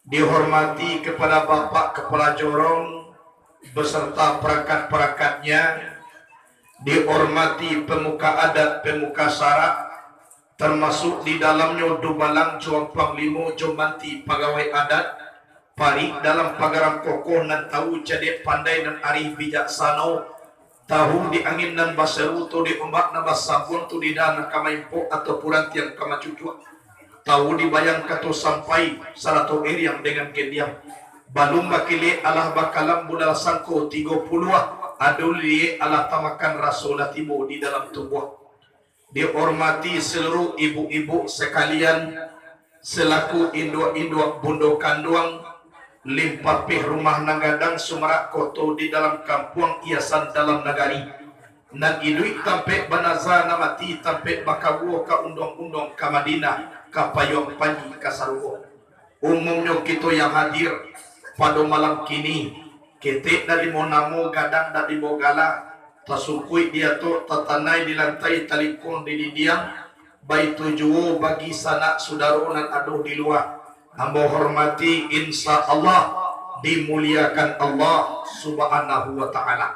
dihormati kepada Bapak Kepala Jorong beserta perangkat-perangkatnya, dihormati pemuka adat, pemuka syarak, termasuk di dalamnya Dubalang, Juang Panglimo, Jomanti, pegawai adat, Pari dalam pagaran kokoh dan tahu jadi pandai dan arif bijaksana, tahu di angin dan baseru tu di ombak dan basabun tu di dana kamaimpo atau puran tiang kamacucua, tahu dibayang katu sampai salatu yang dengan gediam balum bakile alah bakalam budal sangko 30 aduli alah tamakan rasulah tibo di dalam tubuh. Dihormati seluruh ibu-ibu sekalian selaku induk-induk bundo kanduang limpapih rumah nagadang sumarak koto di dalam kampung iasan dalam nagari nan idui tampe banaza namati tampe bakawo ka undong-undong ka Madinah ka payong panji ka sarugo. Umumnya kita yang hadir pada malam kini kita dari monamo gadang dari bogala tasukui dia tu tatanai di lantai talikung di diam baik tujuh bagi sanak saudara dan aduh di luar. Hamba hormati, insya Allah dimuliakan Allah subhanahu wa ta'ala.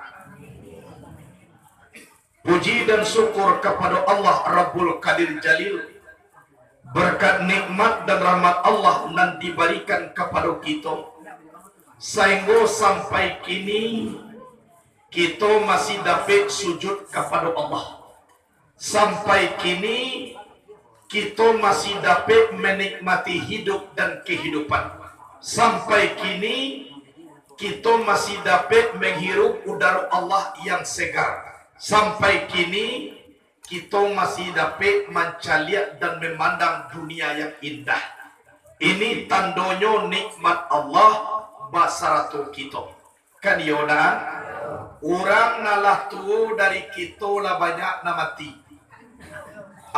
Puji dan syukur kepada Allah Rabbul Qadir Jalil, berkat nikmat dan rahmat Allah yang diberikan kepada kita sehingga sampai kini kita masih dapat sujud kepada Allah. Sampai kini kita masih dapat menikmati hidup dan kehidupan. Sampai kini kita masih dapat menghirup udara Allah yang segar. Sampai kini kita masih dapat mencaliak dan memandang dunia yang indah. Ini tandanya nikmat Allah basaratu kita. Kan yona orang nalah tu dari kita lah banyak namati.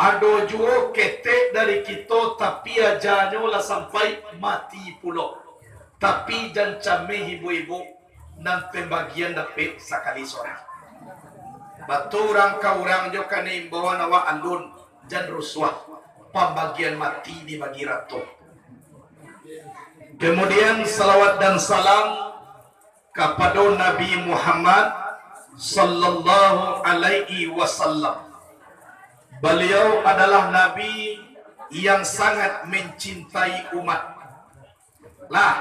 Ada juga ketek dari kita tapi ajarnya lah sampai mati pula. Tapi jangan cameh ibu-ibu dan pembagian dapat sekali seorang. Batu orang ka orang jo kana imbawan awak alun jan ruswah. Pembagian mati dibagi ratu. Kemudian salawat dan salam kepada Nabi Muhammad sallallahu alaihi wasallam. Beliau adalah Nabi yang sangat mencintai umat. Lah,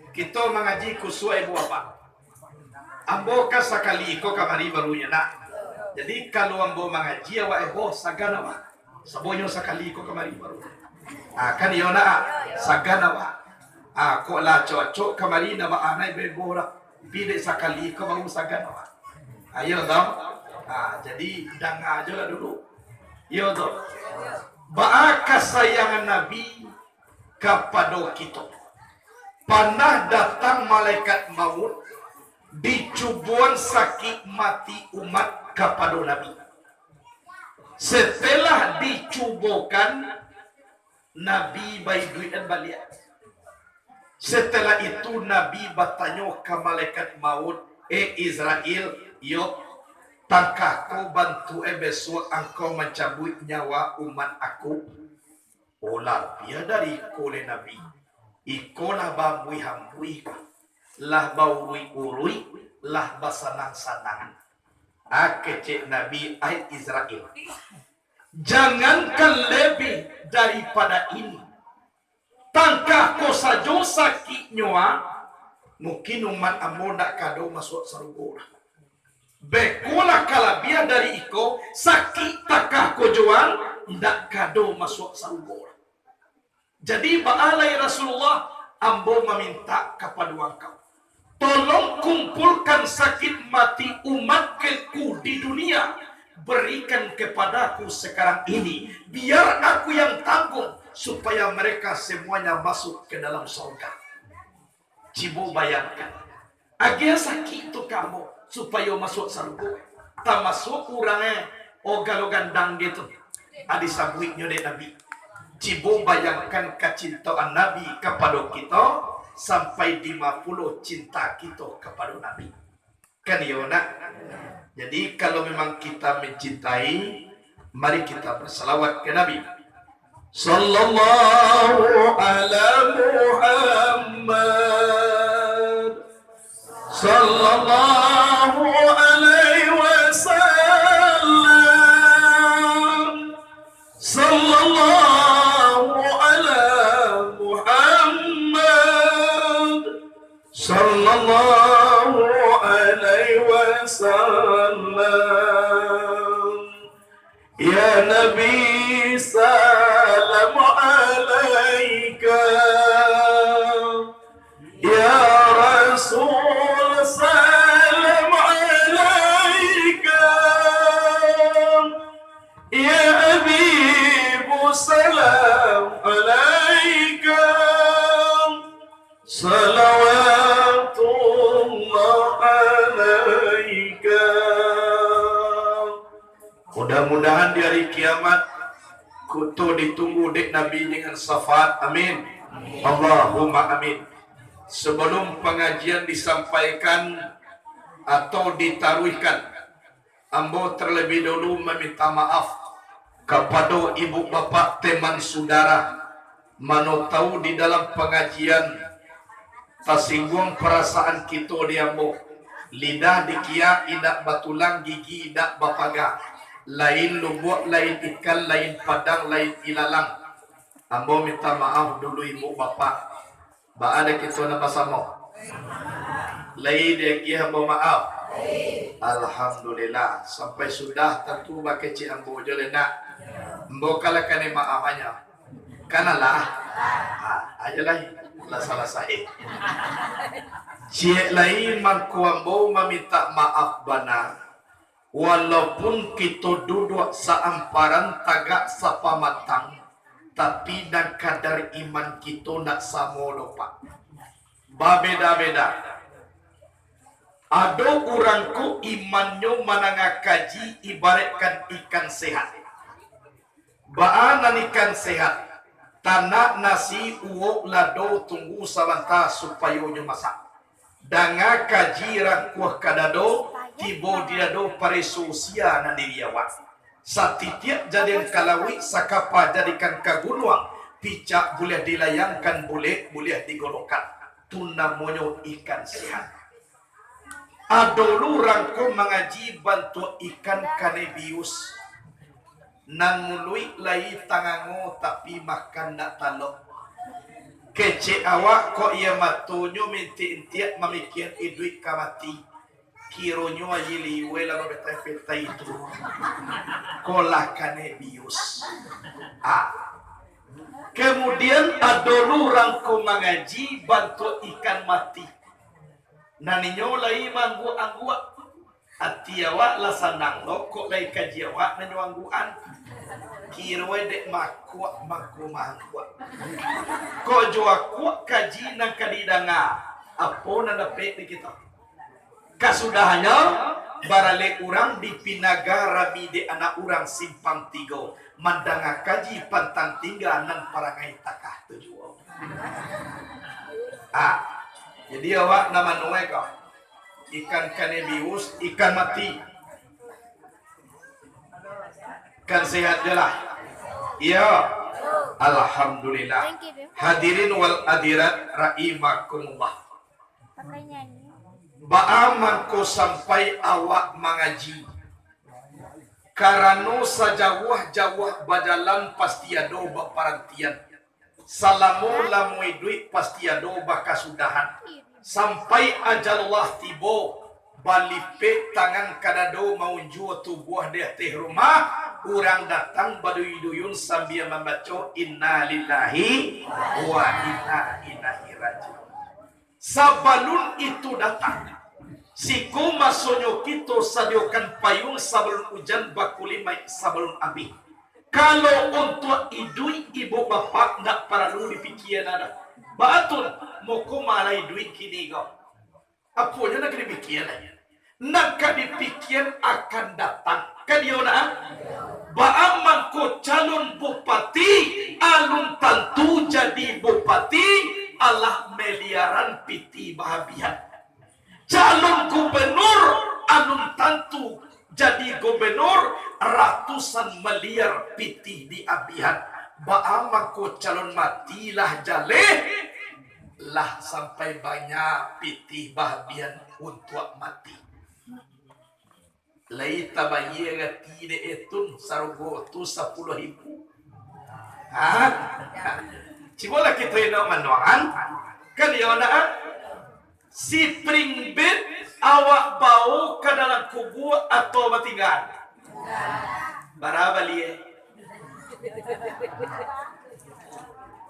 kita mengaji kusua ibu apa? Ambo ka sakali ko kamari barunya nak. Jadi kalau ambo mengaji awak ibu sagana wa. Sabonyo sakali ko kamari baru. Kan iyo na sagana wa. Ko la cocok kamari na ba anay bebora. Pide sakali ko baru sagana wa. Ayo dong. Jadi dang aja lah dulu. Yo toh. Ba'a kesayangan Nabi kepada kita. Pernah datang malaikat maut dicubuan sakit mati umat kepada Nabi. Setelah dicubukan Nabi baik duit dan balik. Setelah itu Nabi bertanya ke malaikat maut, Israel, yo tangkahku bantu besok engkau mencabut nyawa umat aku. Olah dia dari kole Nabi. Ikolah bambui hambui lah baurui urui lah basanang-sanangan. Kecek Nabi ayat Israel. Jangankan lebih daripada ini. Tangkahku saja sakit nyawa. Mungkin umat ambo nak kado masuk surga. Bekola kalabia dari iko sakit takah kojoan ndak kado masuk surga. Jadi baalai Rasulullah ambo meminta kepada engkau, tolong kumpulkan sakit mati umatku di dunia, berikan kepadaku sekarang ini biar aku yang tanggung supaya mereka semuanya masuk ke dalam surga. Cibo bayangkan agia sakit itu kamu supaya masuk surga. Tak masuk kurangnya ogal-ogan dang gitu. Adi sabuitnya dari Nabi. Cibo bayangkan kecintaan Nabi kepada kita sampai 50 cinta kita kepada Nabi. Kan ya nak? Jadi kalau memang kita mencintai, mari kita berselawat ke Nabi. Sallallahu ala sallallahu alaihi wasallam. Sallallahu ala Muhammad, sallallahu alaihi wasallam. Ya Nabi salam alaika, ya Rasul salam alaika, ya Habibu salam alaika, salawatullah alaika. Mudah-mudahan di hari kiamat kutu ditunggu dek Nabi dengan syafaat. Amin. Allahumma amin. Sebelum pengajian disampaikan atau ditaruhkan, ambo terlebih dahulu meminta maaf kepada ibu bapak teman saudara mano tahu di dalam pengajian tersinggung perasaan kita di ambo. Lidah dikia idak batulang, gigi idak bapaga, lain lubuk, lain ikan, lain padang, lain ilalang. Ambo minta maaf dulu ibu bapak. Ba ada kita na basamo. Lain dia ambo maaf. Alhamdulillah sampai sudah tentu bakai ci ambo jelena. Ambo kala kane maafnya. Kanalah. Ajalah lah salah saya. Cik lain mangku ambo meminta maaf benar. Walaupun kita duduk seamparan tagak sapamatang, tapi dan kadar iman kita nak sama lupa. Beda-beda. Ada orangku imannya menangah kaji ibaratkan ikan sehat. Baanan ikan sehat. Tanah nasi uok lado tunggu sebentar supaya nyo masak. Danga kaji rangkuah kadado tibo diado paresusia na diriawat. Satitiap jadian kalawi sakapa jadikan kagunuang. Picak boleh dilayangkan, boleh digolokkan. Tuna monyo ikan sehat. Adolu rangko mengaji bantu ikan kanebius. Nan mului lai tangango tapi makan nak talok. Kece awak kok ia matunyo minti intiak memikir iduit kamati. Kironyo ajili wela beta itu. Kolah kanebius. Kemudian adolu rangko mengaji bantu ikan mati. Naninyo lai manggu-angguak. Atiawa la sanang lo kok lai kajiawa nanyuangguan. Kirwe dek makuak mangkuak. Kok jua kuak kaji nang kadidanga. Apa nanda pek di kita. Kasudahannya barale urang di pinaga rabi de anak urang simpang tigo. Mandanga kaji pantang tinggal nan parangai takah tujuan. Jadi awak nama nuai kau. Ikan kanebius, ikan mati. Kan sehat je lah. Ya. Alhamdulillah. Hadirin wal hadirat rahimakumullah. Baaman ko sampai awak mengaji. Karena sajawah-jawah badalan pasti ada baparantian. Salamu lamu duit pasti ada bakasudahan. Sampai ajalullah tibo balipe tangan kadado mau jual tubuh dia teh rumah orang datang badui-duyun sambil membaca inna lillahi wa inna ilaihi rajiun. Sabalun itu datang siku masonyo kita sadiokan payung sebelum hujan bakuli mai sebelum abi. Kalau untuk idui ibu bapak nak perlu dipikir ada. Batul moko malai duit kini kau. Apanya nak dipikir aja. Nak dipikir akan datang. Kan dia nak? Baaman ko calon bupati alun tentu jadi bupati Allah miliaran piti bahagian. Calon gubernur alun tentu jadi gubernur ratusan miliar piti di abihan. Baaman ko calon matilah jaleh lah sampai banyak pitih bahagian untuk mati. Laita bayira tide etun sarugo tu 10.000. Cibola kita ino manuan kan yona si pringbet awak bau ke dalam kubu atau batingan. Barabalie.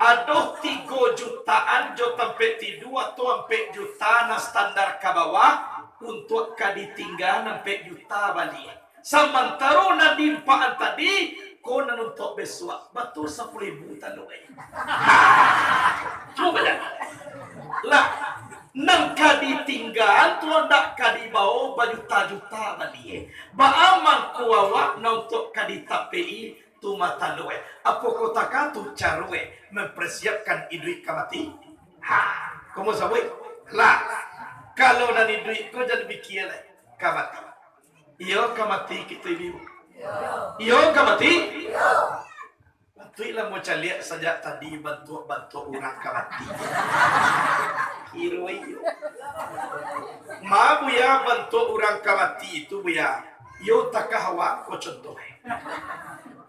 Aduh 3 jutaan jo sampai 2 atau sampai juta na standar ke bawah untuk kaditinggal sampai juta bali. Samantara na dimpaan tadi ko nanuntok beswa batu 10.000 tanoi. Coba dah. Lah nang kaditinggal tuan dak kadibau bajuta-juta bali. Baaman kuawa na untuk kaditapei tu mataloe. Apa kota katu carue mempersiapkan idui kamati? Kamu sabui? Lah, kalau nani idui ko jadi bikin kamati. Iyo kamati kita ibu. Iyo kamati. Bantu ilah mau caliak saja tadi bantu orang kamati. Hero iyo. Ma buya bantu orang kamati itu buya. Yo takahawa ko contoh.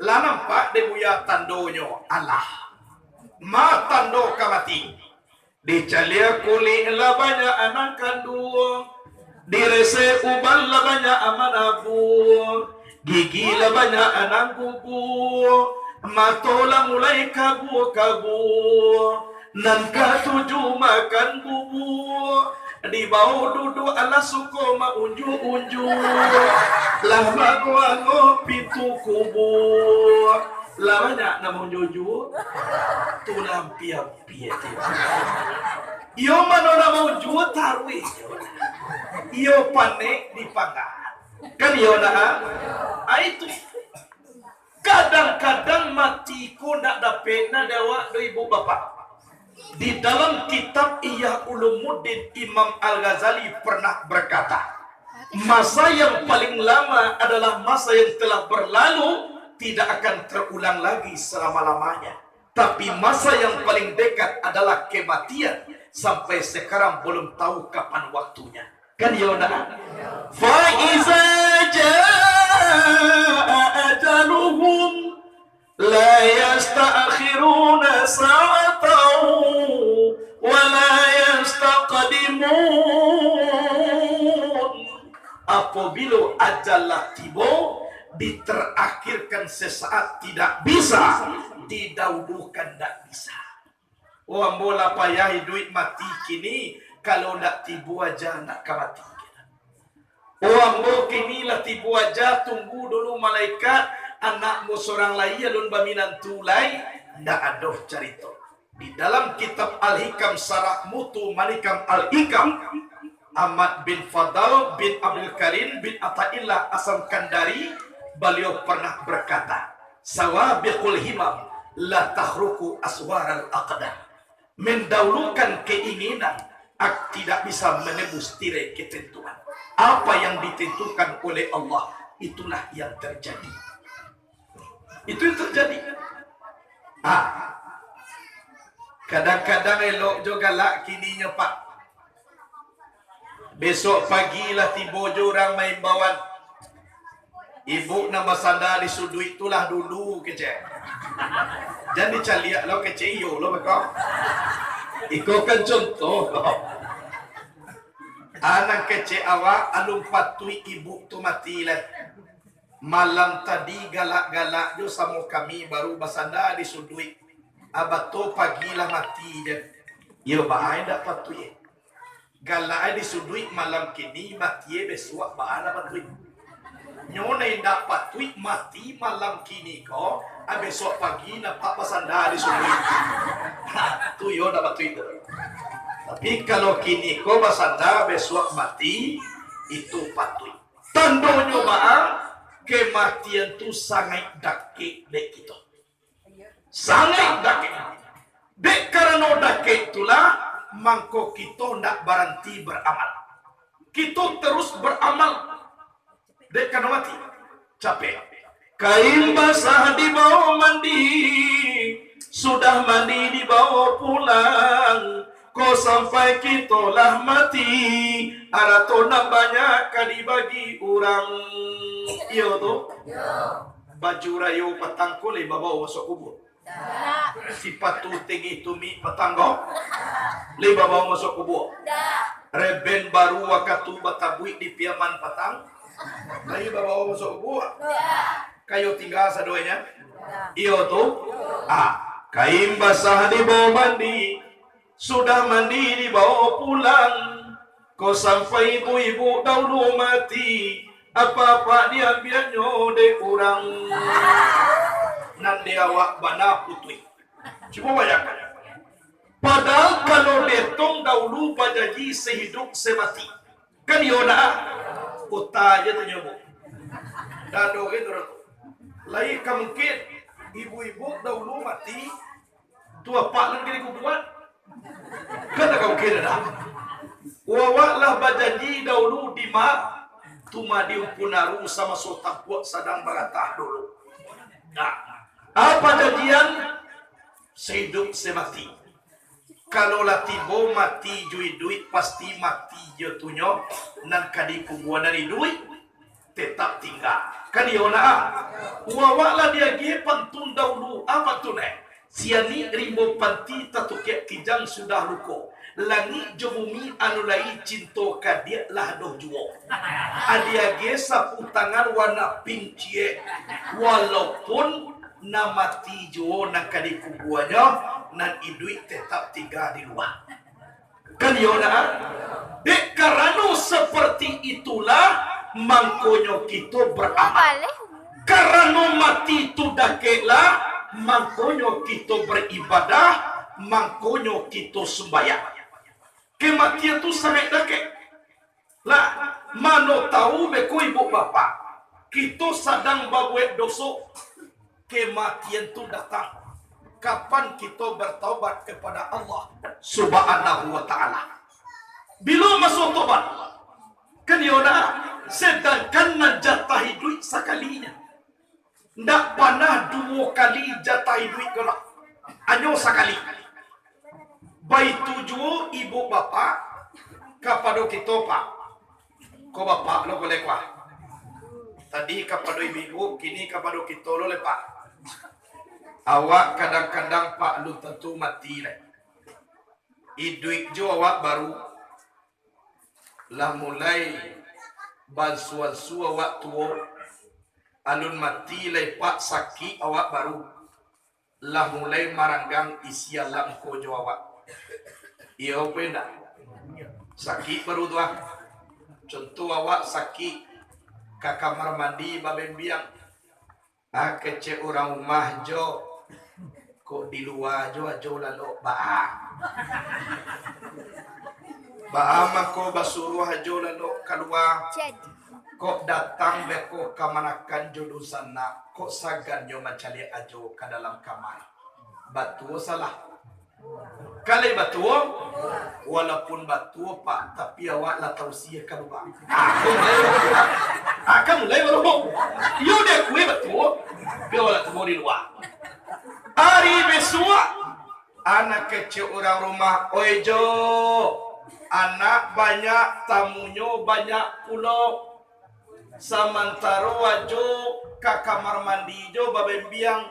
Lah nampak de buya tandonyo Allah. Ma tando kamati. Dicalia kuli la banyak anak kandung. Direse ubal la banyak aman abu. Gigi la banyak anak gugu. Matola mulai kabu-kabu. Nan katuju makan bubu. Di bawah duduk ala suko ma unju-unju. Lah mago pintu kubur. Lah banyak nama unju-unju. Tu lampi-lampi itu. Iyo mana nama unju tarwi. Iyo panek dipanggat. Kan iyo na. Itu. Kadang-kadang matiku nak dapat na dawa do ibu bapak. Di dalam kitab Ihya Ulumuddin Imam Al-Ghazali pernah berkata, masa yang paling lama adalah masa yang telah berlalu, tidak akan terulang lagi selama-lamanya. Tapi masa yang paling dekat adalah kematian. Sampai sekarang belum tahu kapan waktunya. Kan Yona? Fa'iza ja'a ajaluhum la yasta'khiruna sa'atan wa la yastaqdimun. Apabila ajallah tiba, diterakhirkan sesaat tidak bisa, didahulukan tidak bisa. Orang bola payah duit mati kini, kalau nak tibu aja nak kamati. Orang bola kini lah tibu aja, tunggu dulu malaikat, anakmu seorang lain alun baminan tulai, ndak ada cerita. Di dalam kitab Al-Hikam Sarah Mutu Malikam Al-Hikam, Ahmad bin Fadal bin Abdul Karim bin Ata'illah Asam Kandari, beliau pernah berkata, sawabiqul himam la tahruku aswar al-aqdar. Mendahulukan keinginan tidak bisa menebus tirai ketentuan. Apa yang ditentukan oleh Allah, itulah yang terjadi. Itu yang terjadi. Kadang-kadang elok juga lah kininya pak. Besok pagilah tiba orang main bawan. Ibu nama sanda disudui itulah dulu kecek. Jangan dicaliak lo kecek iyo lo bekau. Iko kan contoh. Anak kecek awak alung patui ibu tu mati lah. Malam tadi galak-galak jo sama kami baru basanda disudui. Abato pagilah mati je. Yo bahaya dak patui. Galak disudui malam kini mati besok bahaya patui. Nyone dapat tweet mati malam kini ko, besok pagi nampak pasanda di sudut. Tu yo dapat tweet. Tapi kalau kini ko pasanda besok mati, itu patut. Tandanya maaf, kematian tu sangat dakik dek kita. Sangat dakik. Dek karena dakik itulah, mangko kita ndak berhenti beramal. Kita terus beramal. Dek kan mati capek. Kain basah dibawa mandi, sudah mandi dibawa pulang. Ko sampai kita lah mati, arato na banyak kali bagi orang. Iyo tu. Baju rayo patangko le babaw masuk kubur. Si patu tinggi tumi patanggo le babaw masuk kubur. Reben baru wakatu batabui di piaman patang. Le babaw masuk kubur. Kayo tinggal sadoanya. Iyo tu. Kain basah di bawah mandi, sudah mandi dibawa pulang. Kau sampai ibu-ibu dahulu mati, apa-apa diambilnya de orang. Nanti awak bana putih. Coba bayangkan. Padahal kalau detong dahulu bajaji sehidup semati, kan yona kota aja tu nyobo. Dado itu lain mungkin ibu-ibu dahulu mati, tua pak lagi kubuat. Kata kau kira dah. Wawaklah bajanji dahulu di mak, tuma diumpunaru sama sotak buat sadang baratah dulu. Nah, apa janjian? Sehidup semati. Kalau latibo mati duit pasti mati jotunyo nan kadi kubuan dari duit tetap tinggal. Kan yona wawaklah dia ge pantun dahulu apa tu ne siani rimbo panti tatuke kijang sudah ruko langit jo bumi anu lai cinto kadia lah doh juo adia ge sapu tangan warna pink cie walaupun namati jo nak kadi kubuannya nan idui tetap tiga di luar. Kan yona dek karano seperti itulah mangkonyo kita beramal. Karena mati itu dakela, mangkonyo kita beribadah, mangkonyo kita sembahyang. Kematian itu sangat dakek. Lah, mano tahu beko ibu bapak, kita sedang babuet dosa, kematian itu datang. Kapan kita bertaubat kepada Allah Subhanahu wa ta'ala? Bila masuk tobat? Kan yona sedangkan najatahi duit sekalinya ndak pernah dua kali jatahi duit kena hanya sekali baik tujuh ibu bapak kepada kita pak ko bapak lo boleh pak tadi kepada ibu kini kepada kita lo lepak awak kadang-kadang pak lu tentu mati le iduit jo awak baru lah mulai bansuan awak tua alun mati lepak sakit awak baru lah mulai maranggang isi alam kojo awak iya penda sakit baru tua contoh awak sakit ke kamar mandi babembiang kece orang rumah jo kok di luar jo lalu mako basuruh hajo lalu keluar kok datang beko kamanakan jodoh sana kok sagan yo mencari ajo ke dalam kamar batu salah kali batu walaupun batu pak tapi awak lah tausiah keluar kamu mulai baru yo deh kue batu biar awak temu di luar hari besok anak kecil orang rumah ojo anak banyak, tamunya banyak pulau. Samantara wajo ke kamar mandi jo babembiang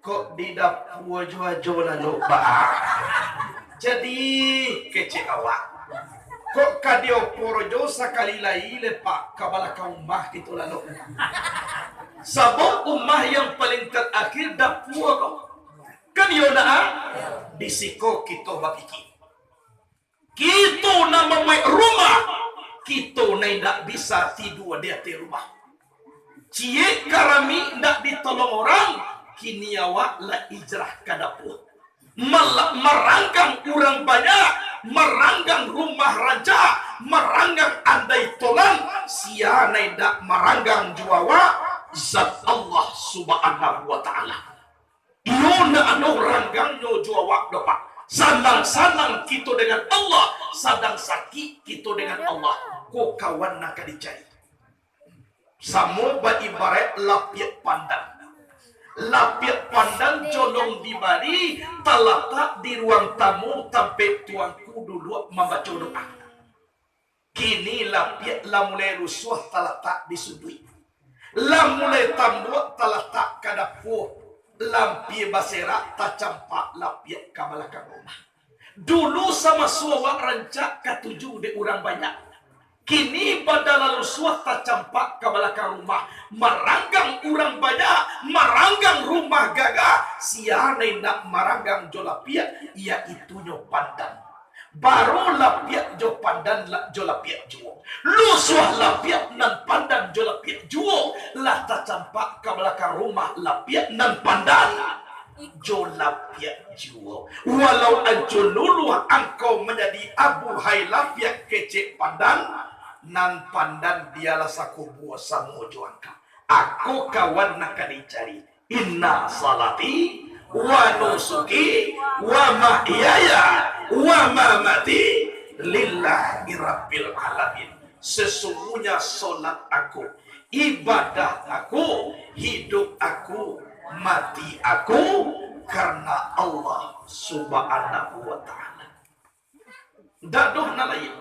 kok di dapur ajo lalu jadi kece awak. Kok kadio porojo sekali lagi lepak kabala rumah gitu lalu. Sabab umah yang paling terakhir dapur kok. Kan yona disiko kita bapiki. Kita nama rumah, kita tidak bisa tidur di atas rumah. Cie karami tidak ditolong orang, kini awak lah hijrah ke dapur. Meranggang orang banyak, meranggang rumah raja, meranggang andai tolan, sia tidak meranggang juawa, zat Allah Subhanahu wa ta'ala. Yona anu ranggang no juawa dopak. Sanang-sanang kita dengan Allah, sadang sakit kita dengan Allah. Ko kawan nak dicari. Samo ba ibarat lapiat pandang. Lapiak pandang colong di mari, talatak di ruang tamu sampai tuanku dulu membaca doa. Kini lapiak lah mulai rusuh talatak di sudut. Lah mulai tambuk talatak ke dapur. Lampi baserak tak campak lapiak ke belakang rumah. Dulu sama suawak rancak ketujuh di orang banyak. Kini pada lalu suah campak ke belakang rumah. Maranggang orang banyak, maranggang rumah gagah. Sianai nak maranggang jolapiak, iaitu nyo pandan. Baru lapiak jo pandan jo lapiak juo. Lu suah lapiak nan pandan jo lapiak juo. Lah campak ke belakang rumah lapiak nan pandan. Jolapiak juo. Walau anco luluh engkau menjadi abu hai lapiak kecek pandan, nan pandan dialah saku buah samu juangka. Aku kawan nak dicari. Inna salati wa nusuki wa mahyaya wa mamati lillahi rabbil alamin. Sesungguhnya solat aku, ibadah aku, hidup aku, mati aku karena Allah subhanahu wa ta'ala. Daduh na lain.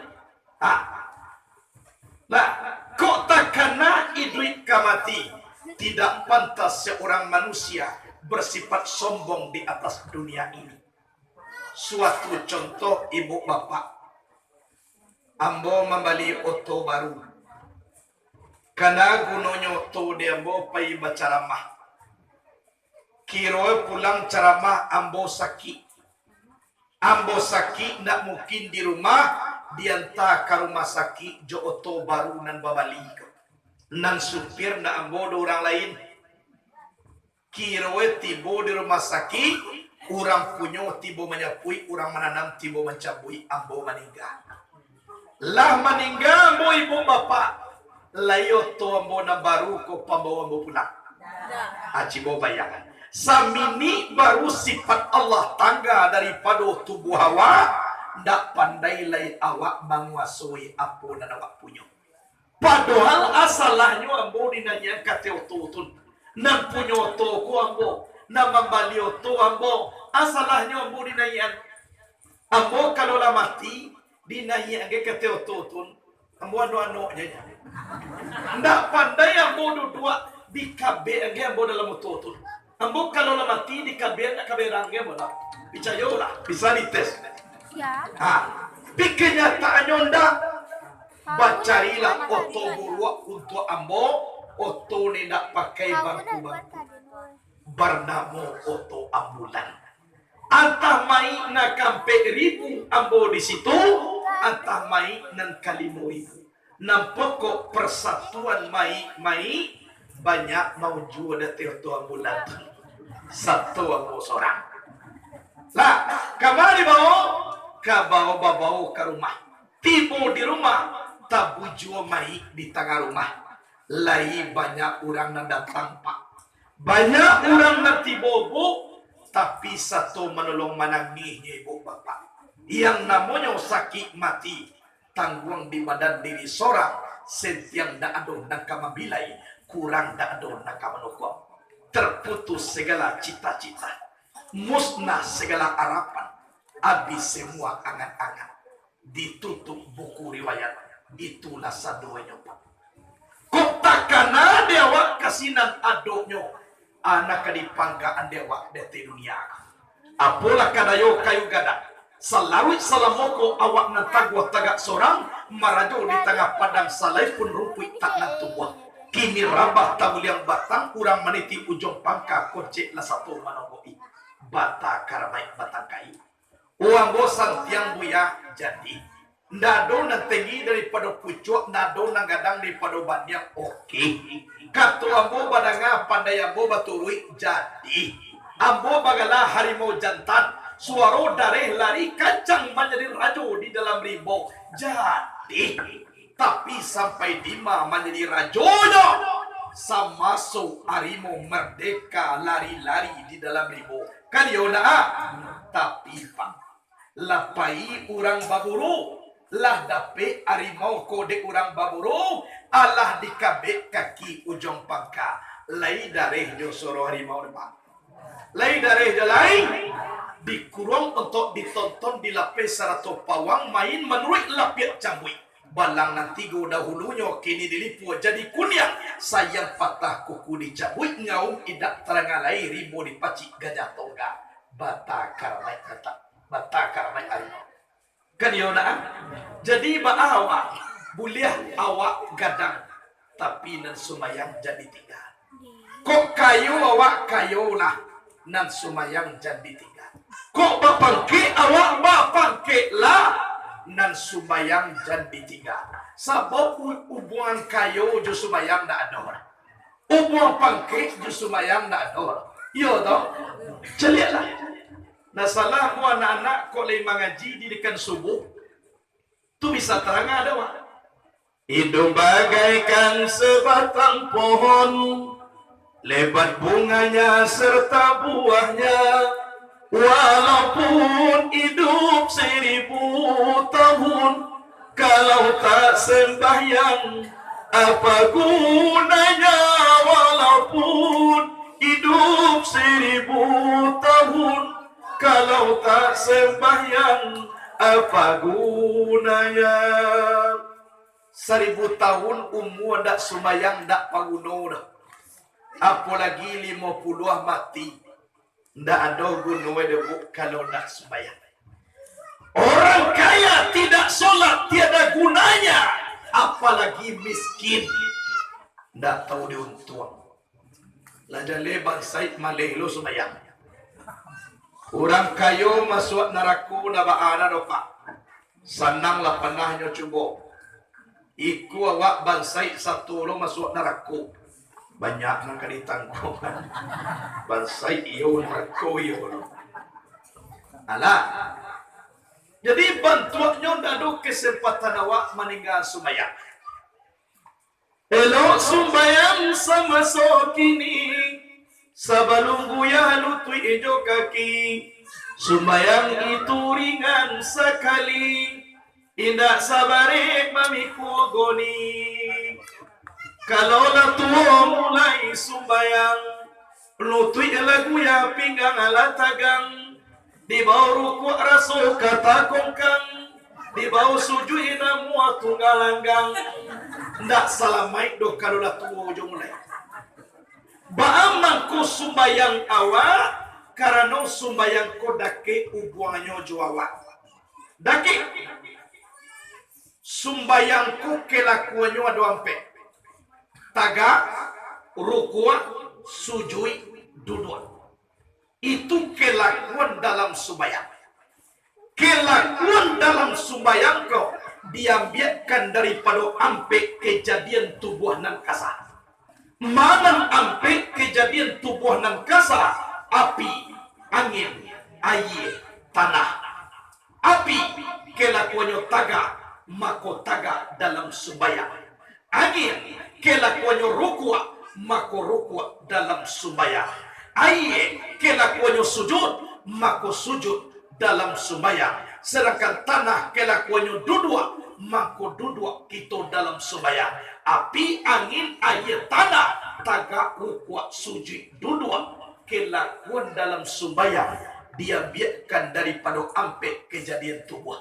Nah, kok takana idui kamati. Tidak pantas seorang manusia bersifat sombong di atas dunia ini. Suatu contoh ibu bapak, ambo membeli oto baru. Karena gunanya oto dia ambo pai bacaramah. Kiro pulang ceramah ambo sakit. Ambo sakit nak mungkin di rumah, diantar ke rumah sakit jo oto baru nan babali. Nan supir na ambo do orang lain. Kiro tibo di rumah sakit, orang punyo tibo menyapui, orang menanam tibo mencabui, ambo meninggal. Lah meninggal ambo ibu bapak. Layo to ambo na baru ko pambawa ambo pulang. Acibo bayangan. Samini baru sifat Allah tangga daripada tubuh awak. Ndak pandai lai awak menguasai apa dan awak punya. Padahal asalahnya ambo dinanya kata ototun. Nan punya oto ko ambo. Nan membali oto ambo. Asalahnya ambo dinanya. Ambo kalau lah mati dinanya ke kata ototun. Ambo anu aja. Ndak pandai ambo dua di kabe age ambo dalam ototun. Ambo kalau lah mati di kabe nak kabe rangge bola. Bicayola bisa dites. Ya. Kenyataannya ndak. Bacarilah oto buruk untuk ambo. Oto ni nak pakai bangku-bangku. Bernama oto ambulan. Antah mai nak kampe ribu ambo di situ. Antah mai nan kalimo itu. Nan pokok persatuan mai banyak mau jual dari oto ambulan. Satu ambo seorang. Lah, kamari bawa ke rumah. Tibo di rumah. Tabu jual mai di tengah rumah. Lai banyak orang yang datang pak. Banyak orang yang tibobo. Tapi satu menolong menangisnya ibu bapak. Yang namanya sakit mati. Tanggung di badan diri seorang. Sentiang dak adon nak kamabilai. Kurang dak adon nak kamanukwa. Terputus segala cita-cita. Musnah segala harapan. Habis semua angan-angan. Ditutup buku riwayat. Itulah sadonya pak. Kok takana dewa kasinan adonyo. Anak kadipanggaan dewa dete dunia. Apola kadayo kayu gada. Salawit salamoko awak nantagwa tagak sorang. Marajo di tengah padang salai pun rumput tak nantuwa. Kini rabah tabuliang batang. Kurang meniti ujung pangka. Kocek lah satu manogoi. Bata karamai batang kayu. Uang bosan tiang buya jadi. Nado na tinggi daripada pucuk, nado na gadang daripada banyak. Oke. Katu ambo badanga pandai ambo baturui jadi. Ambo bagala harimau jantan. Suaro dareh lari kancang menjadi rajo di dalam rimbo. Jadi. Tapi sampai dima menjadi rajonya. Sama so harimau merdeka lari-lari di dalam rimbo. Kan yona. Tapi pak. Lapai orang baburu. Lah dape harimau kode orang baburu. Allah dikabek kaki ujung pangka. Lai dareh jo soro harimau depan. Lai dareh jo lain dikurung untuk ditonton di lapis sarato pawang main menurut lapis cambui. Balang nanti go dahulunya kini dilipu jadi kunyang. Sayang patah kuku dicabui ngaung idak terangalai ribu dipacik gajah tongga. Batakar mai kata. Batakar mai ayo. Kan yona. Jadi awak buliah awak gadang tapi nan sumayang jadi tinggal. Kok kayu awak kayu lah nan sumayang jadi tinggal. Kok bapangke awak bapangke lah nan sumayang jadi tinggal. Sabab hubungan kayu jo sumayang dak ada. Hubungan pangke jo sumayang dak ada. Yo toh. Celiaklah. Nah salah mu anak-anak kok lagi mengaji di dekat subuh. Tu bisa terang ada wak. Hidup bagaikan sebatang pohon, lebat bunganya serta buahnya. Walaupun hidup 1000 tahun, kalau tak sembahyang, apa gunanya? Walaupun hidup 1000 tahun, kalau tak sembahyang, apa gunanya? 1000 tahun umur dak sumayang dak paguno dah. Apalagi 50 mati. Ndak ada gunanya debu kalau dak sumayang. Orang kaya tidak solat tiada gunanya. Apalagi miskin. Ndak tahu diuntung. Lajale bangsai malih lo sumayang. Orang kayo masuk neraka na baana do pak. Sanang lah panahnya cuba. Iku awak bansai satu lo masuk neraka. Banyak nang kaditangkungan. Bansai iyo neraka iyo. Alah. Jadi bantuannya dadu kesempatan awak meninggal sumayang. Elok sumayang sama sokini. Sebelum buya lutui ejo kaki, sumayang itu ringan sekali. Indah sabarik mamiku goni. Kalau lah tua mulai sumbayang, lutui lagu ya pinggang ala tagang. Di bawah ruku rasul kata kongkang, di bawah sujud ina muat tunggal langgang. Ndak salah maik do kalau lah tua ujung mulai. Baamang ko sumbayang awak karena sumbayang ko dake ubuanyo juawa. Dake sumbayang ko kelakuanyo ado ampe. Taga, rukua, sujui, duduk. Itu kelakuan dalam sumbayang. Kelakuan dalam sumbayang ko diambilkan daripada ampe kejadian tubuh nan kasar. Manang ampe kejadian tubuh nan kasar, api, angin, air, tanah. Api kelakuannya taga, mako taga dalam sumbayang. Angin kelakuannya rukua, mako rukua dalam sumbayang. Air kelakuannya sujud, mako sujud dalam sumbayang. Sedangkan tanah kelakuannya duduk, mako duduk kita dalam sumbayang. Api, angin, air, tanah, taga, rukua, sujud, duduk, kelakuan dalam sumbayang dia biarkan daripada ampe kejadian tubuh.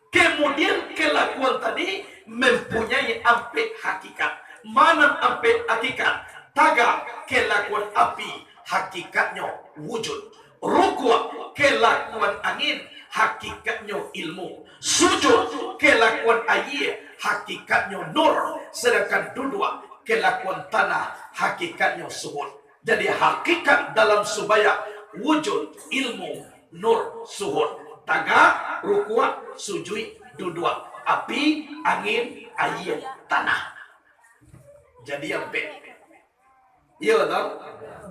Kemudian kelakuan tadi mempunyai ampe hakikat. Mana ampe hakikat? Taga, kelakuan api, hakikatnya wujud. Rukua, kelakuan angin, hakikatnya ilmu. Sujud, kelakuan air, hakikatnya nur. Sedangkan duduk, kelakuan tanah, hakikatnya suhud. Jadi hakikat dalam sumbayang wujud, ilmu, nur, suhud. Taga, rukua, sujud, duduk. Api, angin, air, tanah. Jadi ampe. Iya tahu?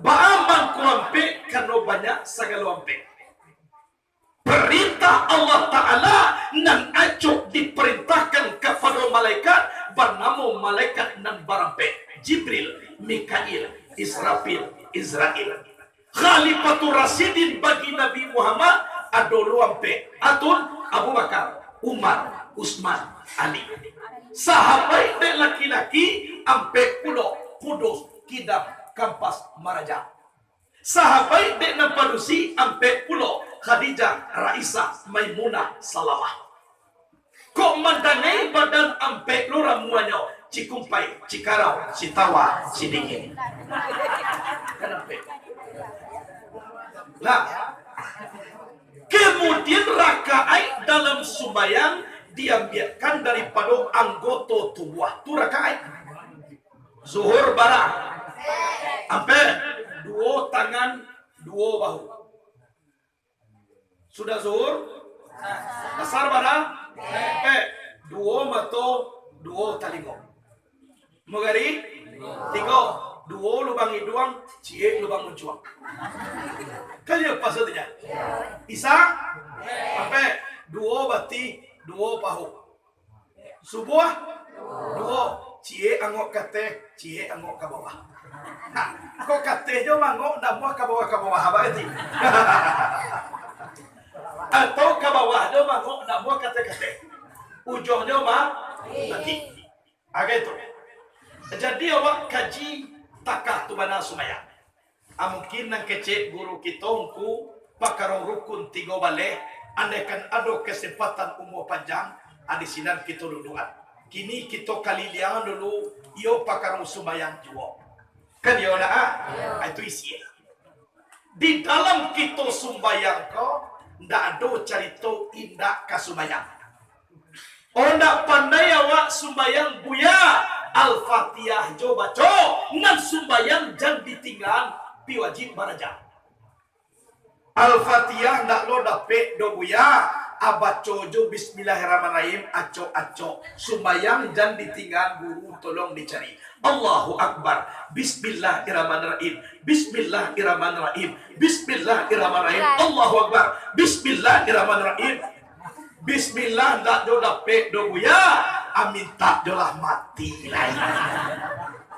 Baamang ku ampe karena banyak segala ampe. Perintah Allah Ta'ala nan acuk diperintahkan kepada malaikat bernama malaikat nan barampe. Jibril, Mikail, Israfil, Israel. Khalifatul Rasidin bagi Nabi Muhammad adolu ampe. Atun Abu Bakar, Umar, Utsman, Ali. Sahabat dan laki-laki ampe kudo, kudus, kidam kampas maraja. Sahabai dek nampadusi ampe pulo Khadijah, Raisah, Maimunah, Salamah. Kok mandangai badan ampe lo ramuannya Cikumpai, Cikarau, Citawa, Sidingin. Kenapa? Lah, kemudian rakaat dalam sembahyang diambilkan daripada anggota tubuh. Tu rakaat. Zuhur barang. Ampe dua tangan, dua bahu. Sudah zuhur? Asar barang? Ampe dua mata, dua talingo. Magari? Tiga. Dua lubang hidung, cie lubang mencuang. Kalian apa maksudnya? Isa? Sampai dua bati, dua pahu. Subuh? Dua. Cie angok kate, cie angok ke bawah. Nah, kok kate jo mangok namuah ke bawah apa itu? Atau ke bawah jo mangok namuah kate. Ujungnya mati. Agak itu. Jadi awak kaji takah tu mana sumaya. Mungkin nang kecek guru kita ungku pakar rukun 3 balik. Andaikan ada kesempatan umur panjang, ada sinar kita duluan. Kini kita kali liang dulu, iyo pakar sumayang juga. Kan iyo na itu isi. Di dalam kita sumbayang ko, ndak ada cerita indah kasumayang. Oh ndak pandai awak sumbayang buya. Al-Fatihah jo baco nan sumbayang jan ditinggal pi wajib baraja. Al-Fatihah ndak lo dape do buya abaco jo bismillahirrahmanirrahim aco sumbayang jan ditinggal guru tolong dicari. Allahu Akbar. Bismillahirrahmanirrahim. Bismillahirrahmanirrahim. Bismillahirrahmanirrahim. Allahu Akbar. Bismillahirrahmanirrahim. Bismillah ndak do dape do buya. Amin tak jolah mati lain.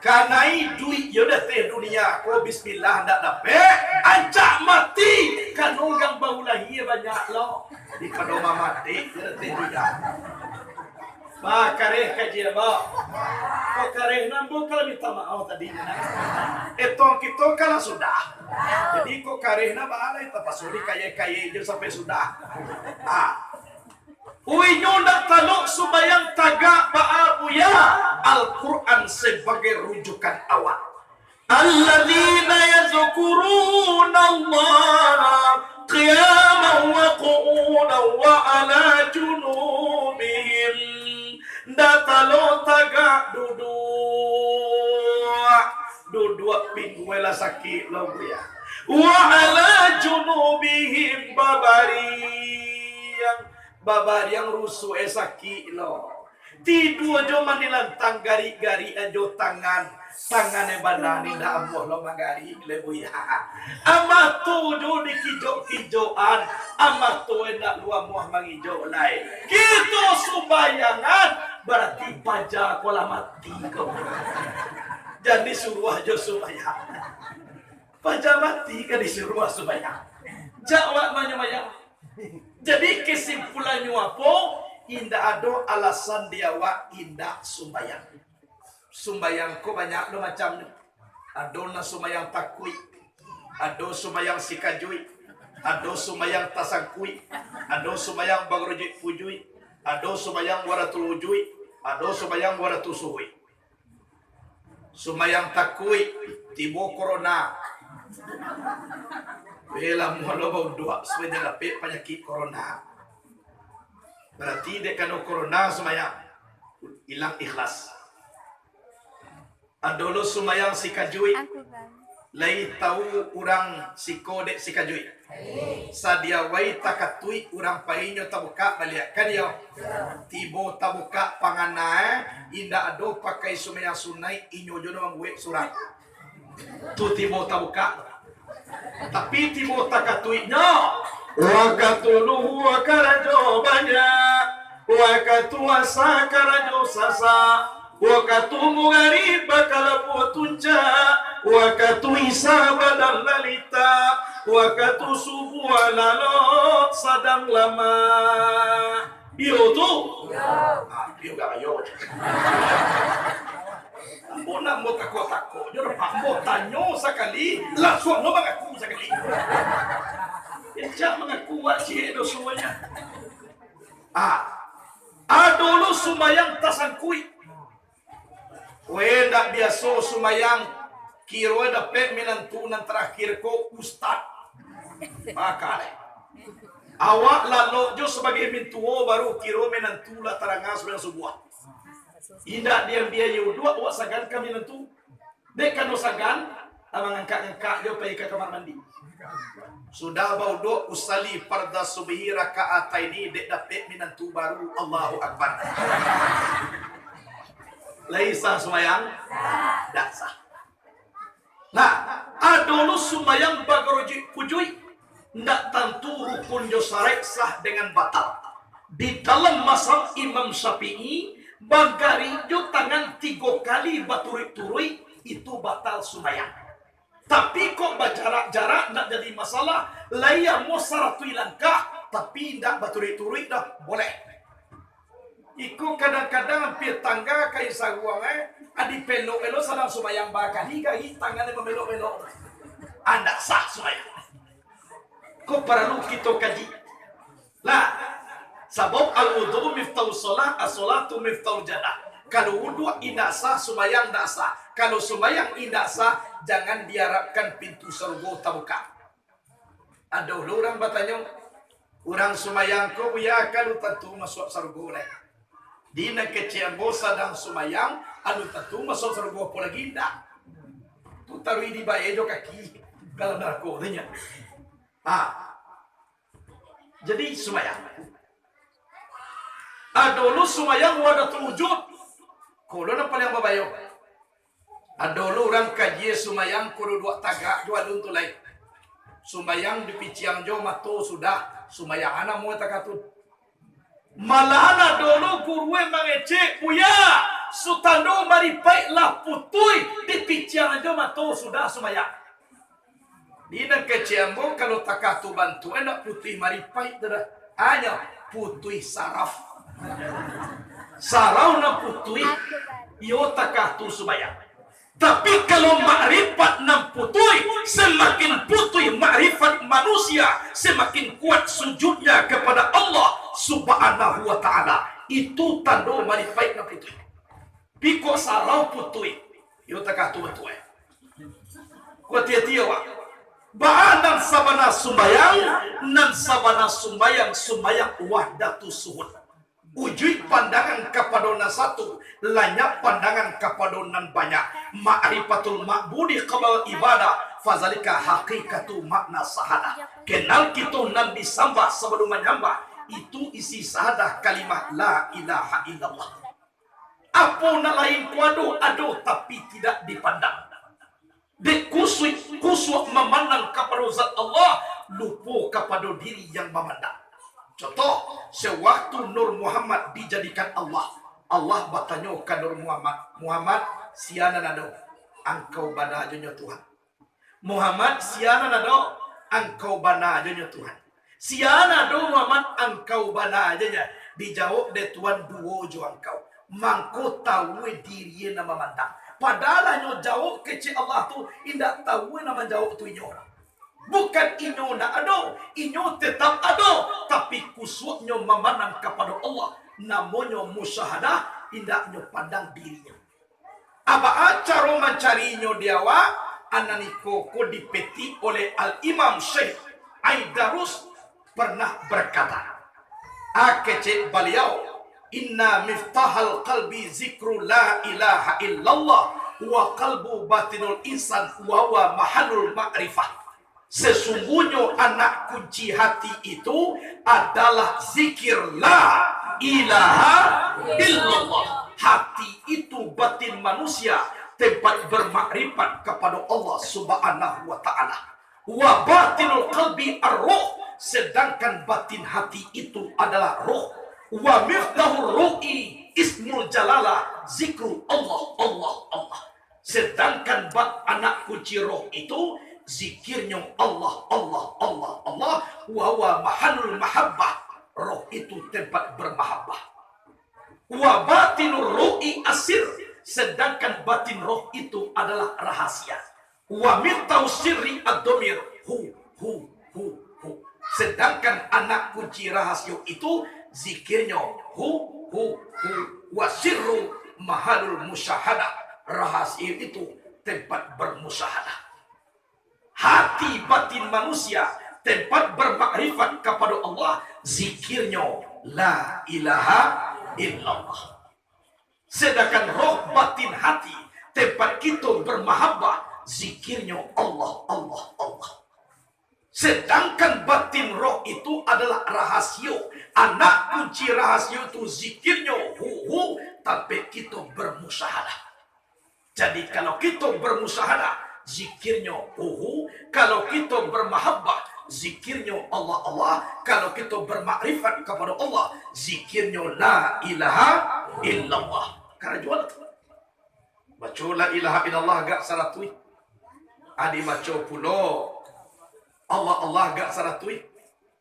Kanai duit yodah teh dunia ko bismillah ndak dapat ancak mati kan orang baru lahir banyak lo di kadoma mati yodah teh dunia. Ba kareh kaji ba. Ko kareh nambo kalau minta maaf tadi. Etong kita kala sudah. Jadi ko kareh na ba alai tapasuri kaya-kaya je sampai sudah. Uinyo ndak taluk subayang tagak ba'a buya Al-Quran sebagai rujukan awak. Alladzina yazkuruna Allah qiyaman wa qu'udan wa ala junubihim. Ndak taluk tagak duduk pinguela sakit lo buya. Wa ala junubihim babar yang rusuh esaki lo. Tidur jo manilantang gari-gari ajo tangannya bandani dah amuh lo magari lebuya. Amah tu jo dikijo-kijoan, amah tu endak luar muah mangijo lain. Kita subayangan berarti pajak kola mati kau. Jadi suruh aja subayang. Pajak mati kan disuruh subayang. Jawab manya-manya. Jadi kesimpulannya apa? Indah ada alasan dia wa indah sumbayang. Sumbayang ko banyak do macam ni. Ada na sumbayang takui, ada sumbayang sikajui, ada sumbayang tasangkui, ada sumbayang bagrojui pujui, ada sumbayang waratul wujui, ada sumbayang waratul suhui. Sumbayang takui tibo corona. Bela mualo bau dua sebenarnya lapik penyakit corona. Berarti dek kano corona semayang hilang ikhlas. Adolo sumayang sikajui. Lai tahu orang siko dek sikajui. Sadia wai takatui orang painyo tabuka balik kan yo. Tibo tabuka pangana inda ado pakai sumayang sunai inyo jono mangwe surat. Tu tibo tabuka. Tapi tibo takatuinya wakatuluhu wakarajo banyak wakatuasa karajo sasa wakatumu gariba kalapu tunca wakatu isa badal lalita wakatu subuh lalo sadang lama iyo tu iyo gak ayo Mo na mo tako-tako. Yo pa mo tanyo sakali, langsung no mengaku sakali. Dia mengaku wajib do semuanya. Dulu sumayang tasangkui. Ndak biasa sumayang kiro dapat menentunan terakhir ko ustad. Makanya awak lalu jo sebagai mintuo baru kiro menentula tarangas dengan sebuah. Indah dia biaya dua awak sagan kami nentu. Dek kanu sagan amang angkat jo pergi ke kamar mandi. Sudah bau do usali farda subhi rakaat ini dek dapat menentu baru Allahu Akbar. Laisa sumayang dak sah. Nah, adolu sumayang bagaroji kujui ndak tentu rukun jo syar'i sah dengan batal. Di dalam mazhab Imam Syafi'i bagari jo tangan 3 kali baturi-turui itu batal sumayang. Tapi kok berjarak-jarak ndak jadi masalah. Laya mau saratui langkah tapi ndak baturi-turui dah boleh. Iku kadang-kadang hampir tangga kai saguang adi pelok-pelok sedang sumayang bakali gai tangannya memelok-melok. Anda sah sumayang. Kok perlu kita kaji. Lah, sebab al-wudu miftahus shalah, as-shalatu miftahul jannah. Kalau wudu indah sah, sumayang tak sah. Kalau sumayang indah sah, jangan diharapkan pintu surga terbuka. Ada orang bertanya, orang sumayang ko ya kalau tentu masuk surga. Dina kecil bosa dan sumayang, anu tentu masuk surga pula ginda. Tu tarui di baejo kaki kalau narkodanya. Jadi sumayang. Adolu sumayang wadah wujud. Kalau na paling babayo. Adolu orang kaji sumayang kudu 2 tagak 2 duntulai. Sumayang di piciang jo mato sudah sumayang anak mau takatun. Malahan adolu gurue mangece puya sutando maripai lah putui di piciang jo mato sudah sumayang. Dina keciambo kalau takatu bantu enak putih maripai dah hanya putih saraf. Sarau na putih yo takatu sumayang. Tapi kalau makrifat nam putih, semakin putih makrifat manusia, semakin kuat sujudnya kepada Allah Subhanahu wa taala. Itu tanda makrifat nam putih. Piko sarau putih yo takatu betul. Ko tia-tia wa. Ba'anan sabana sumbayang nan sabana sumbayang wahdatu suhud. Ujui pandangan kepada satu, lanyak pandangan kepada banyak. Ma'rifatul ma'budi qabal ibadah, fazalika haqiqatu makna sahadah. Kenal kita nan disambah sebelum menyembah, itu isi sahadah kalimat la ilaha illallah. Apa nak lain kuado ado tapi tidak dipandang. Dek kusuk memandang kepada zat Allah, lupa kepada diri yang memandang. Contoh, sewaktu Nur Muhammad dijadikan Allah, Allah bertanya ke Nur Muhammad, Muhammad, siana nado, engkau bana aja Tuhan. Muhammad, siana nado, engkau bana aja Tuhan. Siana do Muhammad, engkau bana aja. Dijawab de Tuhan duo jo engkau. Mangko tahu diri nama mandang. Padahal hanya jawab kecil Allah tu, indah tahu nama jawab tu ini orang. Bukan inyo na ada, inyo tetap ada, tapi kusuknya memandang kepada Allah. Namanya musyahadah, indaknya pandang dirinya. Apa cara mencarinya diawa? Ananiko ko dipeti oleh Al-Imam Syekh Aidarus pernah berkata, kecil beliau, inna miftahal qalbi zikru la ilaha illallah wa qalbu batinul insan wa wa mahalul ma'rifah. Sesungguhnya anak kunci hati itu adalah zikir la ilaha illallah. Hati itu batin manusia, tempat bermakrifat kepada Allah Subhanahu wa taala. Wa batinul qalbi ar-ruh, sedangkan batin hati itu adalah ruh. Wa miftahur ru'i ismul jalala, zikru Allah Allah Allah. Sedangkan anak kunci roh itu zikirnya Allah Allah Allah Allah, wa huwa mahalul mahabbah. Roh itu tempat bermahabbah. Wa batinur ru'i asir, Sedangkan batin roh itu adalah rahasia. Wa miftahus sirri ad-dhamir hu hu hu hu. Sedangkan anak kunci rahasia itu zikirnya hu hu hu. Wa sirru mahalul musyahadah. Rahasia itu tempat bermusyahadah. Hati batin manusia tempat bermakrifat kepada Allah, zikirnya la ilaha illallah. Sedangkan roh batin hati tempat kita bermahabbah, zikirnya Allah Allah Allah. Sedangkan batin roh itu adalah rahasia. Anak kunci rahasia itu zikirnya hu, tapi kita bermusyahadah. Jadi kalau kita bermusyahadah, zikirnya kalau kita bermahabbah, zikirnya Allah Allah. Kalau kita bermakrifat kepada Allah, zikirnya la ilaha illallah. Karena jual baca la ilaha illallah agak saratui. Adi baca pulo Allah Allah agak saratui.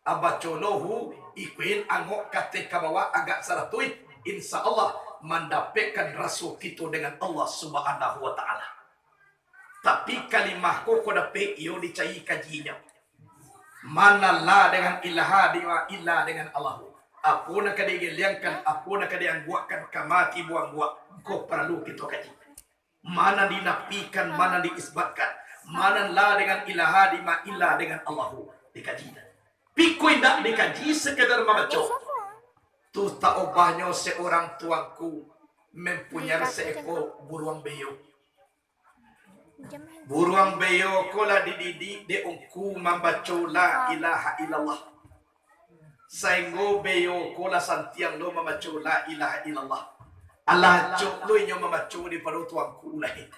Abaca lahu ikuin angok kate kabawa agak saratui. Insya Allah mendapatkan rasul kita dengan Allah Subhanahu wa taala. Tapi kalimah ko dapat iyo dicai kajinya. Mana la dengan ilaha illa dengan Allah. Apa nak digeliangkan, apa nak diangguakan kamati buang-buang. Ko perlu kita kaji. Mana dinafikan, mana diisbatkan. Mana la dengan ilaha illa dengan Allah dikaji. Pikoi tak dikaji sekedar membaca. Tu tak obahnya seorang tuanku mempunyai seekor buruang beo. Buruang beo kola dididik de ungku membaca la ilaha illallah. Saingo beo kola santiang lo membaca la ilaha illallah. Allah cok lo inyo membaca di pada tuanku lain.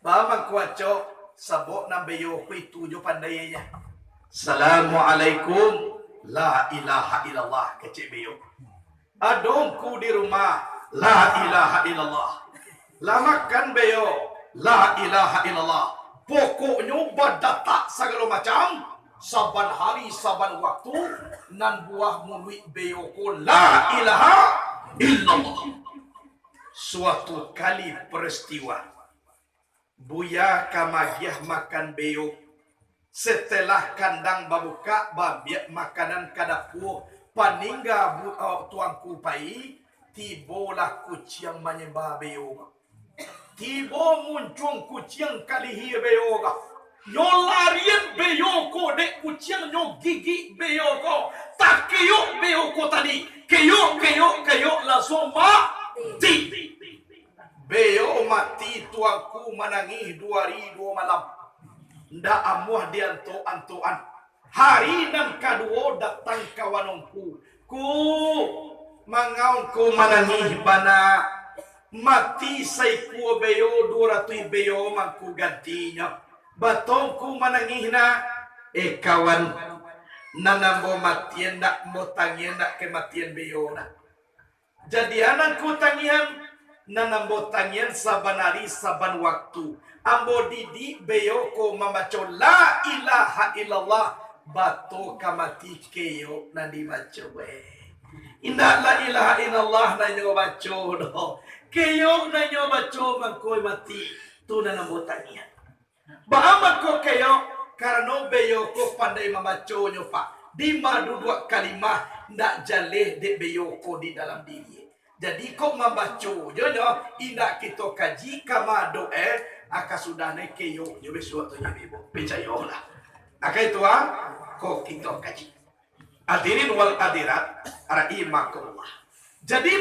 Bama kuaco sabok na beo ko itu jo pandainya. Assalamualaikum la ilaha illallah kecik beo. Adongku di rumah la ilaha illallah. Lamakan beo la ilaha illallah. Pokoknya berdata segala macam. Saban hari, saban waktu. Nan buah mulut beo ko la ilaha illallah. Suatu kali peristiwa. Buya kamagiah makan beo. Setelah kandang babuka, babiak makanan kadapur. Paningga tuanku pai, tibolah kucing menyembah beyoga. Tibo muncung kucing kalihi beyoga. Yo larian beyoko dek kucing yo gigi beyoko. Tak keyok beyoko tadi. Keyok langsung mati. Beyo mati tuanku menangis 2 hari 2 malam. Ndak amuah dianto-antoan. Hari nan kedua datang kawanongku. Ku mangaungku menangis bana. Mati saiku beyo 200 beyo mangku gantinya. Batongku menangis na. Kawan. Nanambo matian nak mo tangian nak kematian beyo na. Jadi anakku tangian. Nanambo tangian saban hari saban waktu. Ambo didi beyo ko membaca la ilaha illallah. Bato kamati keyo na di baca we. Indah la ilaha illallah na nyo baca do. Keyo na nyo baca mangkoy mati. Tu na nambutangian. Baamat ko keyo karena beyo ko pandai membaca nyo pak. Di madu 2 kalimah ndak jaleh de beyo ko di dalam diri. Jadi kok membaca nyo indah kita kaji kama doa aka sudah ne keyo nyo besuatu nyo ibu. Percayalah. Aka itu kok kita kaji. Hadirin wal hadirat rahimakumullah. Jadi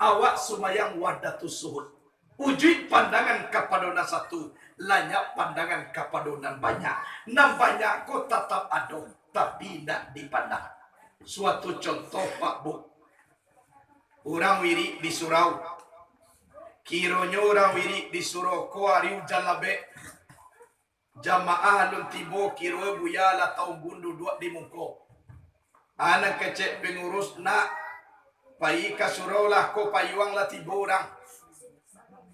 awak sumayang wadatus suhud. Uji pandangan kepada satu, lanyak pandangan kepada banyak. Nan banyak kok tetap ada, tapi tidak dipandang. Suatu contoh Pak Bu. Orang wiri di surau. Kironyo orang wiri di surau ko ariu jalabe. Jamaah lun tibo kiro buya la tau bundu 2 di muko. Anak kecek pengurus nak pai kasurau lah ko payuang la tibo orang.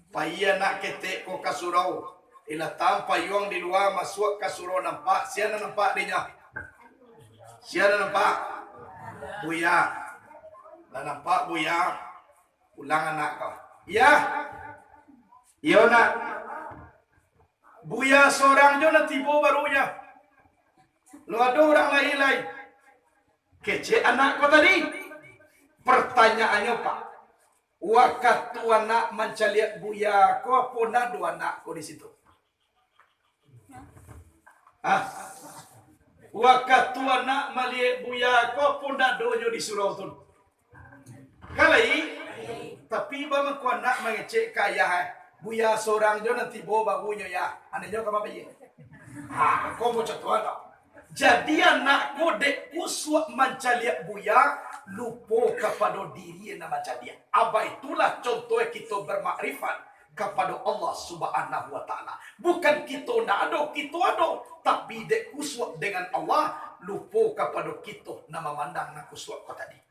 Pai anak ketek ko kasurau. Ila tam payuang di luar masuk kasurau nampak. Siapa nampak dinya? Siapa nampak? Buya. Dah nampak buya. Ulang anak kau. Ya. Iyo na. Buya seorang jo na tibo barunya. Lo ada orang lain-lain. Kece anak ko tadi. Pertanyaannya Pak. Waktu anak mencaliak buya ko puna dua anak ko di situ. Waktu anak melihat buya ko puna dojo di surau tu. Kalai tapi bang ko anak mengecek kaya buya seorang jo nanti bawa bagunya ya. Anaknya kama bayi. Kau mau contoh tak? Jadi anakku dek uswa mencaliak buya lupa kepada diri yang nama dia. Apa itulah contohnya kita bermakrifat kepada Allah Subhanahu wa taala. Bukan kita nak ada, kita ada, tapi dek uswa dengan Allah lupa kepada kita nama mandang nak uswa kau tadi.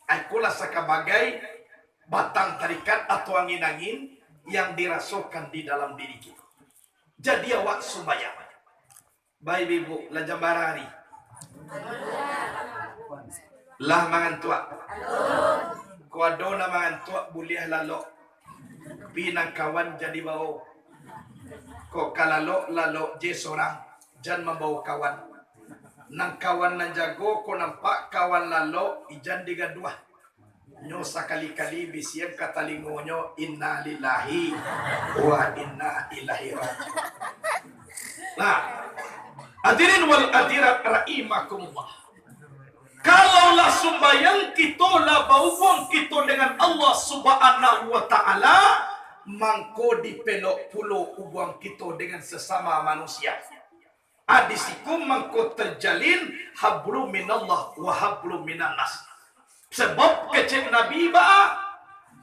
Akulah sebagai batang tarikat atau angin-angin yang dirasakan di dalam diri kita. Jadi awak sumbaya. Baik ibu, lah jambarari. Lah mangan tua. Kuado na mangan tua boleh lalo. Pinang kawan jadi bau. Ko kalalo je seorang jan membawa kawan. Nang kawan nan jago ko nampak kawan lalo ijan digadua. Nyo sakali-kali bisian katalingonyo inna lillahi wa inna ilaihi raji'un. Nah, hadirin wal hadirat rahimakumullah. Kalaulah sumbayang kita lah baubuang kita dengan Allah Subhanahu wa taala, mangko dipelok pulo ubuang kita dengan sesama manusia. Adisikum mangko terjalin hablu minallah wa hablu minan nas. Sebab kecil Nabi ba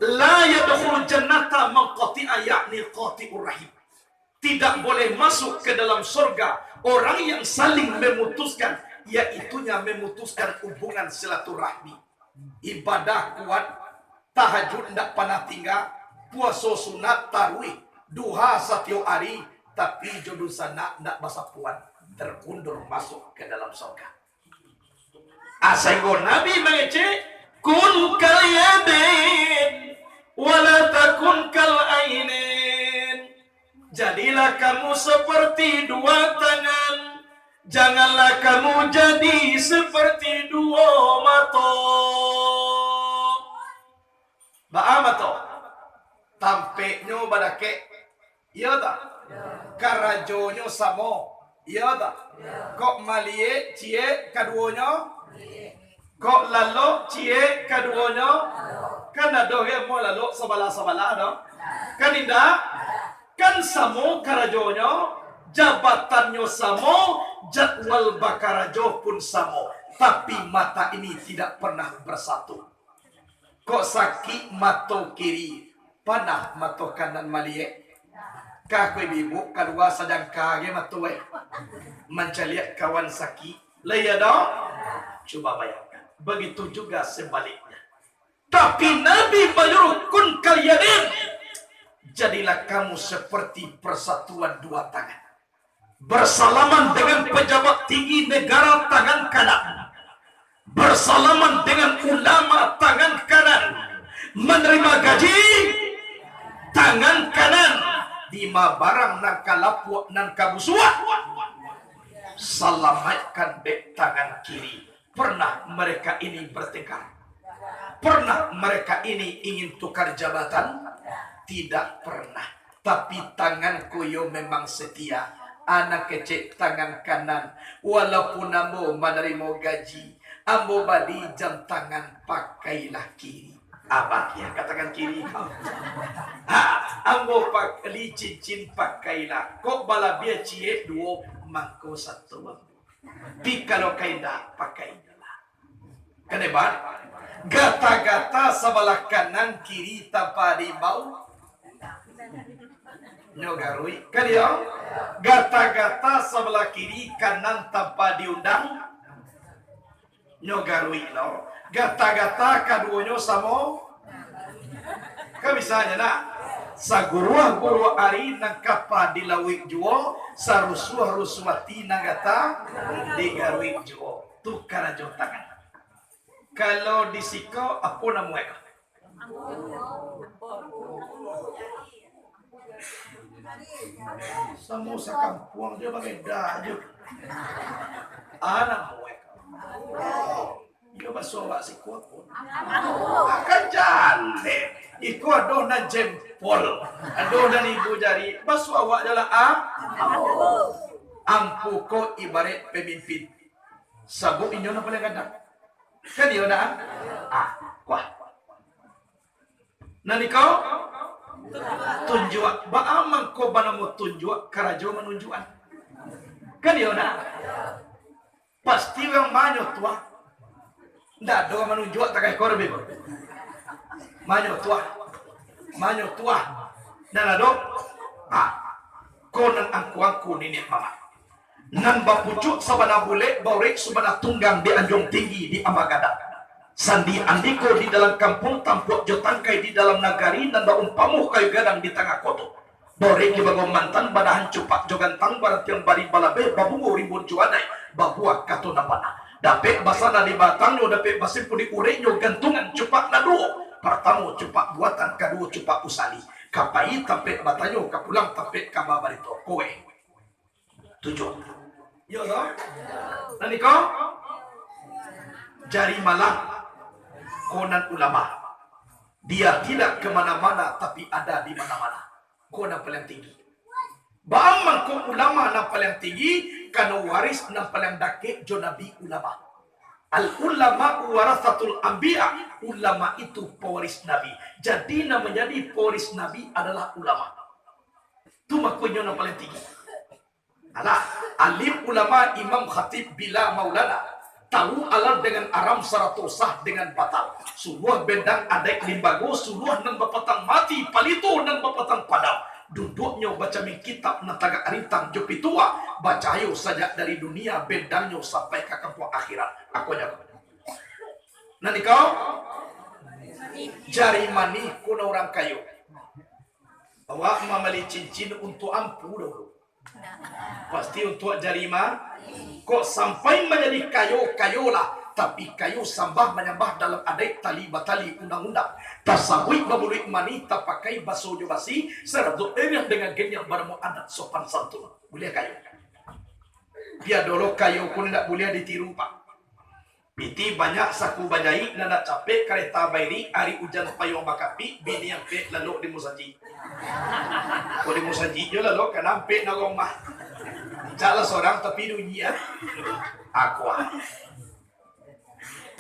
la yadkhul jannata man qati'a yakni qati'ur rahim. Tidak boleh masuk ke dalam surga orang yang saling memutuskan, yaitunya memutuskan hubungan silaturahmi. Ibadah kuat, tahajud tidak pernah tinggal, puasa sunat, tarawih, duha setiap hari, tapi jodoh sana tidak basa puan, terkundur masuk ke dalam surga. Asal Nabi mengecek, kun kal yadain, wala takun kal ainin. Jadilah kamu seperti dua tangan, janganlah kamu jadi seperti dua mata. Ba'a mata tampeknya badake, iya tak? Karajonyo samo, iya tak? Kok malie cie kaduonyo, kok lalo cie kaduonyo, kan ada mo lalo sabala-sabala ada, kan indah. Kan samo karajonyo, jabatannya samo, jadwal bakarajo pun samo. Tapi mata ini tidak pernah bersatu. Kok sakit mata kiri, panah mata kanan malie. Kakwe bibu, kadua sedang kage matuwe. Mencaliak kawan sakit. Laya dong? Coba bayangkan. Begitu juga sebaliknya. Tapi Nabi menyuruh kun kalianin. Jadilah kamu seperti persatuan dua tangan. Bersalaman dengan pejabat tinggi negara tangan kanan. Bersalaman dengan ulama tangan kanan. Menerima gaji tangan kanan. Lima barang nan kalapuak nan kabusuak. Selamatkan dek tangan kiri. Pernah mereka ini bertengkar? Pernah mereka ini ingin tukar jabatan? Tidak pernah. Tapi tanganku yo memang setia. Anak kecil tangan kanan. Walaupun ambo menerima gaji, ambo badi jam tangan pakailah kiri. Abah ya katakan kiri. Ambo pakai cincin pakailah. Kok bala biar cie dua mangko satu ambo. Pi kalau kaida pakailah. Kenapa? Gata-gata sebelah kanan kiri tanpa dibau. Nyogarui kan ya? Gata-gata sebelah kiri kanan tanpa diundang. Nyogarui lo. Gata-gata kaduonyo samo. Kan misalnya nak saguruah-guruah ari nangkapa dilawik juo, sarusuah-rusuati nagata digarui juo. Tu karajo tangan. Kalau disiko apa namanya? Semua sekampung dia pakai daju. Anak mau dia bawa si kuat pun. Akan jale. Iku adoh na jempol. Adoh na ibu jari. Basu awak adalah ampu ko ibarat pemimpin. Sabuk inyo na paling ganda. Kan dia na kuah. Nani kau? Tunjuk. Baamang ko ba na mo tunjuk? Karajo manunjuan. Kan dia na? Pasti yang manyo tua. Nggak doa menunjuk tak kaya korbe. Manyo tua. Dan ada konan angku nenek mama. Nan bapucuk sabana bule baurek subana tunggang di anjong tinggi di Ambagada. Sandi andiko di dalam kampung tampuk jotangkai di dalam nagari dan baum pamuh kayu gadang di tengah koto. Baurek di bagong mantan badahan cupak jogantang barat yang bari balabe babungu rimbun juanai babuak kato napana. Dapet basana di batang yo dapet basim pun diurek yo gantungan cupak na duo. Pertama cupak buatan, kedua cupak usali. Kapai tapet batanyo kapulang tapet kababarito kowe. Tujuh. Yo lo. Nani kau? Jari malang konan ulama. Dia tidak kemana-mana tapi ada di mana-mana. Konan paling tinggi. Baamang ko ulama na paling tinggi kana waris na paling dake jo nabi ulama. Al ulama warasatul anbiya. Ulama itu pewaris nabi. Jadi na menjadi pewaris nabi adalah ulama. Itu makunyo na paling tinggi. Alah, alim ulama imam khatib bila maulana. Tahu alam dengan aram saratosah dengan batal. Suluh bendang adek limbago, suluh nang bapatang mati, palito nang bapatang padam. Duduknya baca min kitab na taga arintang jopi tua. Baca ayo saja dari dunia bedangnya sampai ke kampung akhirat. Aku aja. Nanti kau jari mani kuna orang kayu. Awak memali cincin untuk ampu dulu. Pasti untuk jari mani. Kok sampai menjadi kayu lah. Tapi kayu sambah menyambah dalam adat tali batali undang-undang. Tasawik babuluik mani tak pakai baso basi serabdo yang dengan gen yang bermu adat sopan santun. Boleh kayu. Dia dulu kayu pun tidak boleh ditiru pak. Piti banyak saku banyai nana capek kereta bairi hari hujan payung bakapi bini yang pe lalu di musaji. Kalau di musaji jo lalu kenapa pe nagong mah. Jala seorang tapi dunia aku.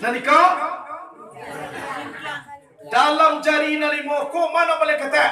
Nanti kau dalam jari nalimoko mana boleh kata